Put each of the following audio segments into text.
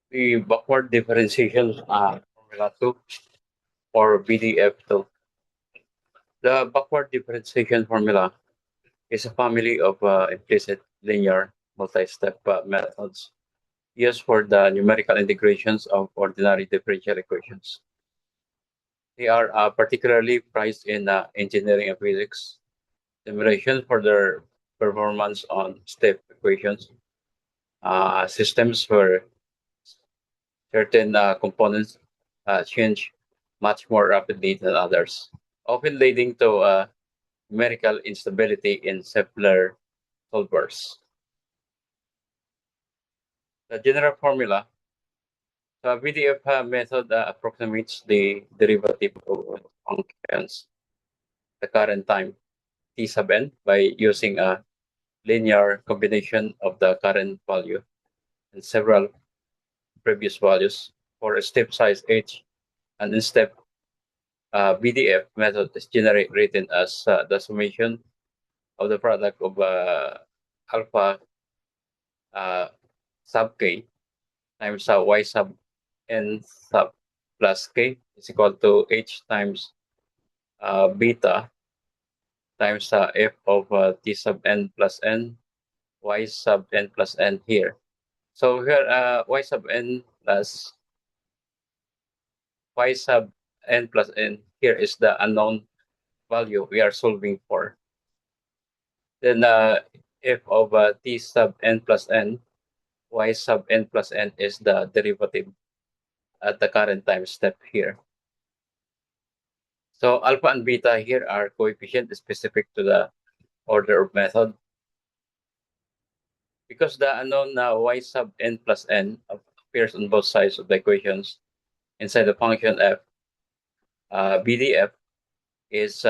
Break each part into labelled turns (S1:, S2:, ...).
S1: The backward differentiation formula 2 or BDF2. The backward differentiation formula is a family of implicit linear multi-step methods used for the numerical integrations of ordinary differential equations. They are particularly prized in engineering and physics, simulation for their performance on step equations, systems where certain components change much more rapidly than others, often leading to numerical instability in simpler solvers. The general formula, the VDF method approximates the derivative of functions, the current time t sub n, by using a linear combination of the current value and several previous values for a step size h, and in step BDF method is generally written as the summation of the product of alpha uh, sub k times y sub n sub plus k is equal to h times beta times f of t sub n plus n y sub n plus n here. So here y sub n plus y sub n plus n here is the unknown value we are solving for. Then f of t sub n plus n, y sub n plus n is the derivative at the current time step here. So alpha and beta here are coefficient specific to the order of method. Because the unknown y sub n plus n appears on both sides of the equations inside the function f, BDF is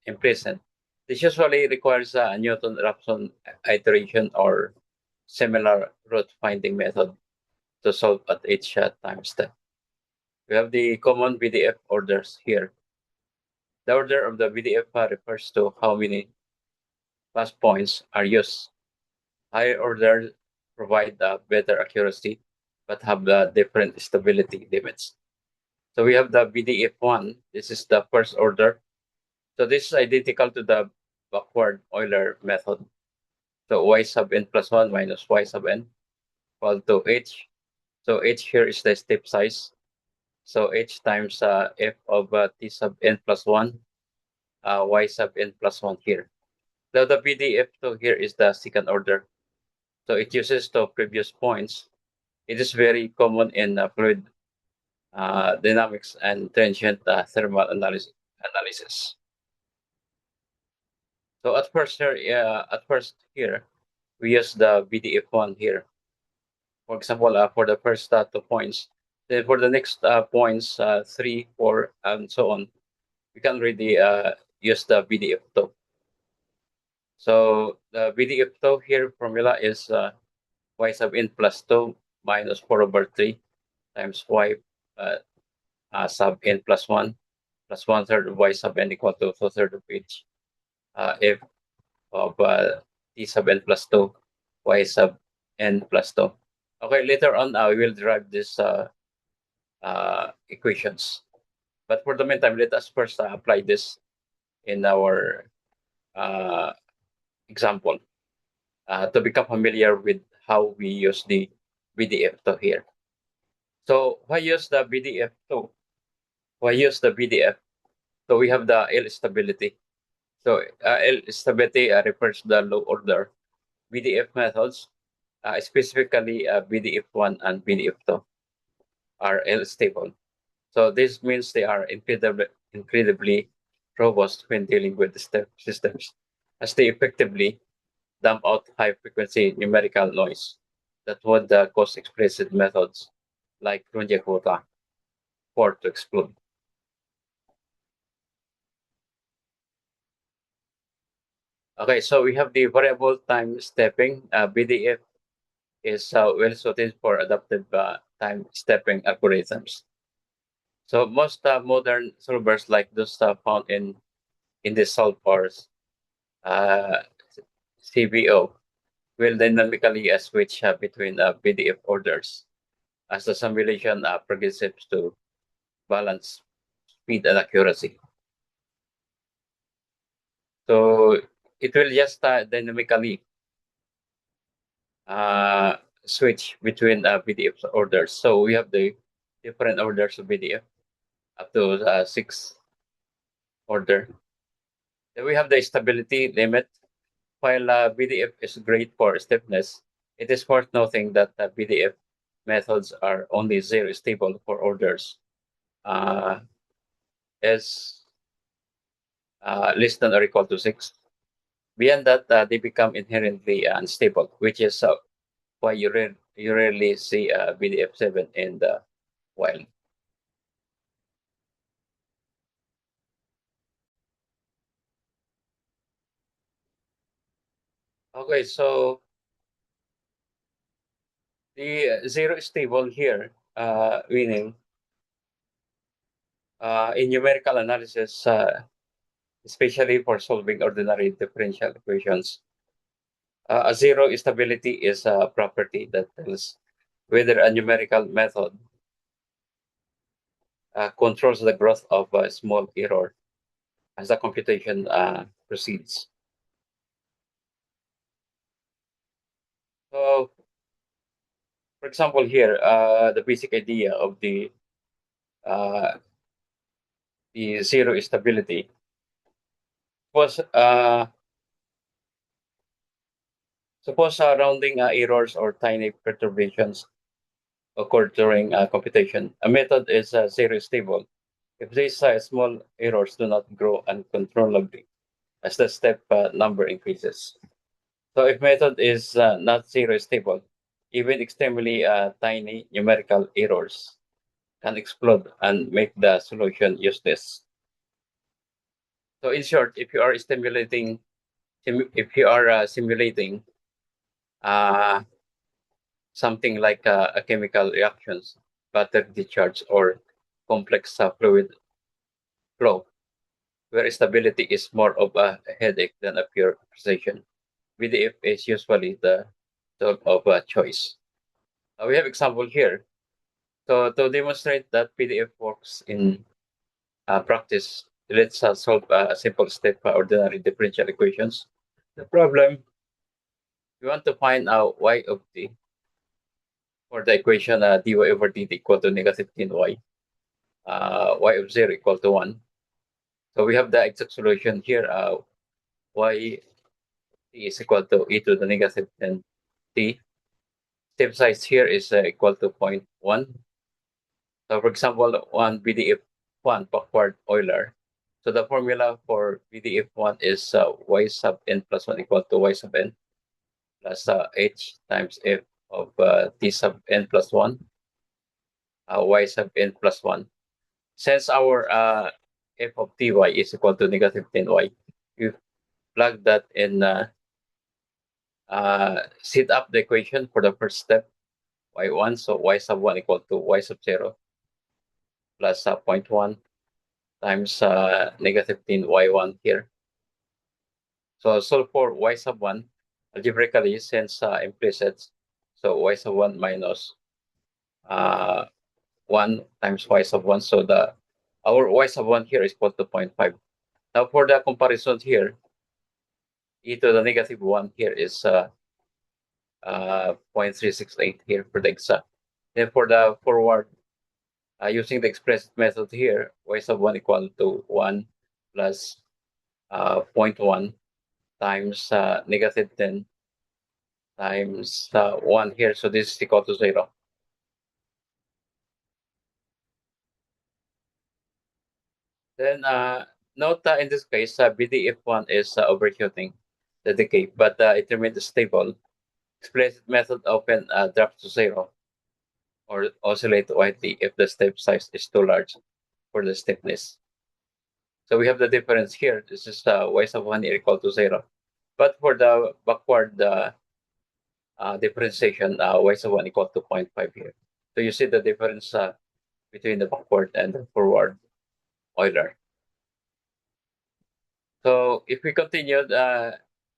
S1: implicit. This usually requires a Newton-Raphson iteration or similar root finding method to solve at each time step. We have the common BDF orders here. The order of the BDF refers to how many pass points are used. Higher orders provide better accuracy but have different stability limits. So we have the BDF1. This is the first order. So this is identical to the backward Euler method. So y sub n plus 1 minus y sub n equal to h. So h here is the step size. So h times f of t sub n plus 1, y sub n plus 1 here. Now the BDF2 here is the second order. So it uses the previous points. It is very common in fluid dynamics and transient thermal analysis. So at first here, we use the BDF1 here. For example, for the first 2 points. Then for the next points, 3, 4, and so on, we can really use the BDF2. So the BDF2 here formula is y sub n plus 2 minus 4 over 3 times y sub n plus 1 plus 1/3 of y sub n equal to 2/3 of h f of t sub n plus 2 y sub n plus 2. Okay, later on we will derive these equations. But for the meantime, let us first apply this in our example to become familiar with how we use the BDF2 here. So why use the BDF2? Why use the BDF? So we have the L stability. So L stability refers to the low order BDF methods, specifically BDF1 and BDF2 are L stable. So this means they are incredibly robust when dealing with the step systems, as they effectively dump out high frequency numerical noise that would cause explicit methods like Runge-Kutta for to explode. Okay, so we have the variable time stepping. BDF is well suited for adaptive time stepping algorithms. So most modern solvers like those found in the solvers uh, CBO will dynamically switch between BDF orders as the simulation progresses to balance speed and accuracy. So it will just dynamically uh, switch between PDF orders. So we have the different orders of PDF up to 6 order. Then we have the stability limit. While BDF is great for stiffness, it is worth noting that BDF methods are only zero stable for orders as less than or equal to 6. Beyond that, they become inherently unstable, which is why you rarely see BDF7 in the wild. Okay, so the zero stable here, meaning in numerical analysis, especially for solving ordinary differential equations, a zero stability is a property that tells whether a numerical method controls the growth of a small error as the computation proceeds. So, for example, here, the basic idea of uh, the zero stability was suppose rounding errors or tiny perturbations occur during computation. A method is zero stable if these small errors do not grow uncontrollably as the step number increases. So if method is not zero stable, even extremely tiny numerical errors can explode and make the solution useless. So in short, if you are simulating uh, something like a chemical reactions, battery discharge, or complex fluid flow, where stability is more of a headache than a pure precision, VDF is usually the tool of choice. We have example here. So to demonstrate that PDF works in practice, let's solve a simple step ordinary differential equations. The problem, we want to find out y of t for the equation dy over dt equal to negative 10y, y of 0 equal to 1. So we have the exact solution here. Y t is equal to e to the negative 10 t. Step size here is equal to 0.1. So for example, one BDF1 backward Euler. So the formula for BDF1 is y sub n plus 1 equal to y sub n plus h times f of t sub n plus 1, y sub n plus 1. Since our f of ty is equal to negative 10y, you plug that in, set up the equation for the first step, y1. So y sub 1 equal to y sub 0 plus 0.1 times negative 10y1 here. So solve for y sub 1 algebraically since implicit. So y sub 1 minus 1 times y sub 1. So our y sub 1 here is equal to 0.5. Now for the comparison here, e to the negative 1 here is 0.368 here for the exact. Then for the forward, using the expressed method here, y sub 1 equal to 1 plus 0.1 times negative 10 times 1 here. So this is equal to 0. Then note in this case, BDF1 is overshooting the decay, but it remains stable. Explicit method often drops to 0 or oscillate widely if the step size is too large for the stiffness. So we have the difference here. This is y sub 1 equal to 0. But for the backward differentiation, y sub 1 equal to 0.5 here. So you see the difference between the backward and the forward Euler. So if we continue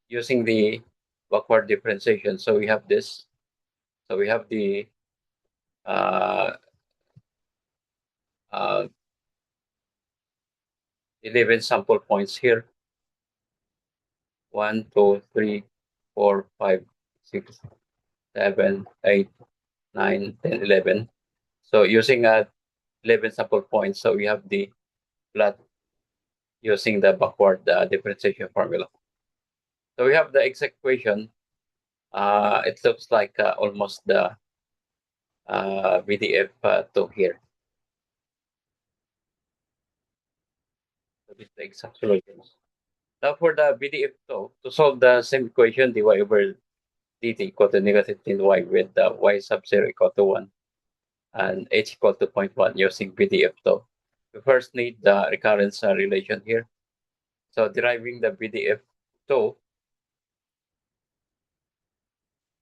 S1: using the backward differentiation, so we have this. So we have the uh, uh, 11 sample points here. 1, 2, 3, 4, 5, 6, 7, 8, 9, 10, 11. So using 11 sample points, so we have the plot using the backward differentiation formula. So we have the exact equation. It looks like almost the BDF2 here. So this is the exact solutions. Now for the BDF2, to solve the same equation, dy over dt equal to negative 10y with y sub 0 equal to 1 and h equal to 0.1 using BDF2. We first need the recurrence relation here. So deriving the BDF2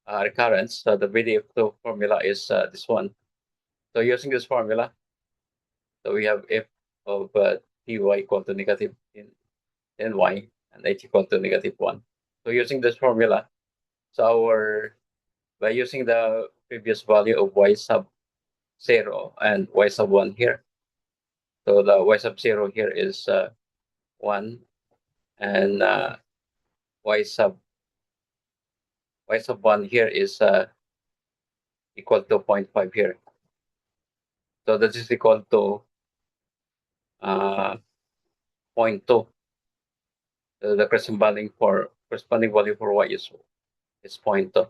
S1: recurrence, so the BDF2 formula is this one. So using this formula, so we have f of ty equal to negative 10y and h equal to negative 1. So using this formula, so by using the previous value of y sub 0 and y sub 1 here, so the y sub 0 here is 1 and y sub 1 here is equal to 0.5 here. So that is equal to 0.2. So the corresponding value for y is 0.2.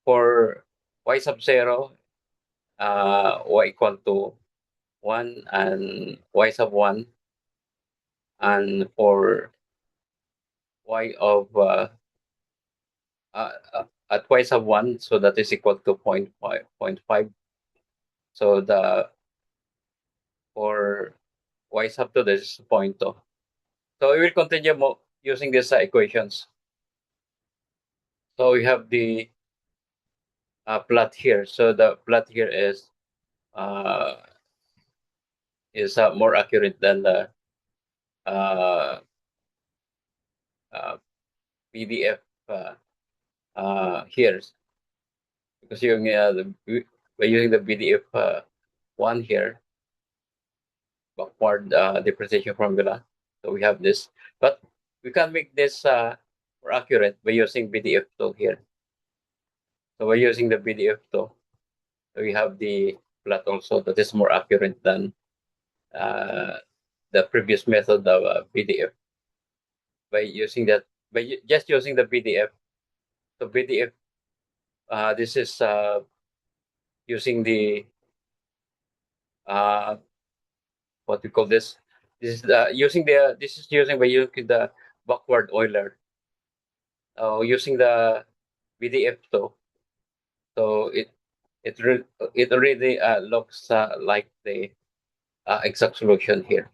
S1: For y sub 0, y equal to 1 and y sub 1, and for y of at y sub 1, so that is equal to 0.5. So the for y sub 2, this is 0.2. So we will continue using these equations. So we have the plot here. So the plot here is more accurate than the uh, PDF here, because by using the PDF one here, backward differentiation formula. So we have this, but we can make this more accurate by using BDF2 here. So by using the BDF2, we have the plot also that is more accurate than the previous method of PDF. By using that, just using the PDF, so PDF, this is using the what we call this. This is using by using the backward Euler. Using the BDF though, so it really looks like the exact solution here.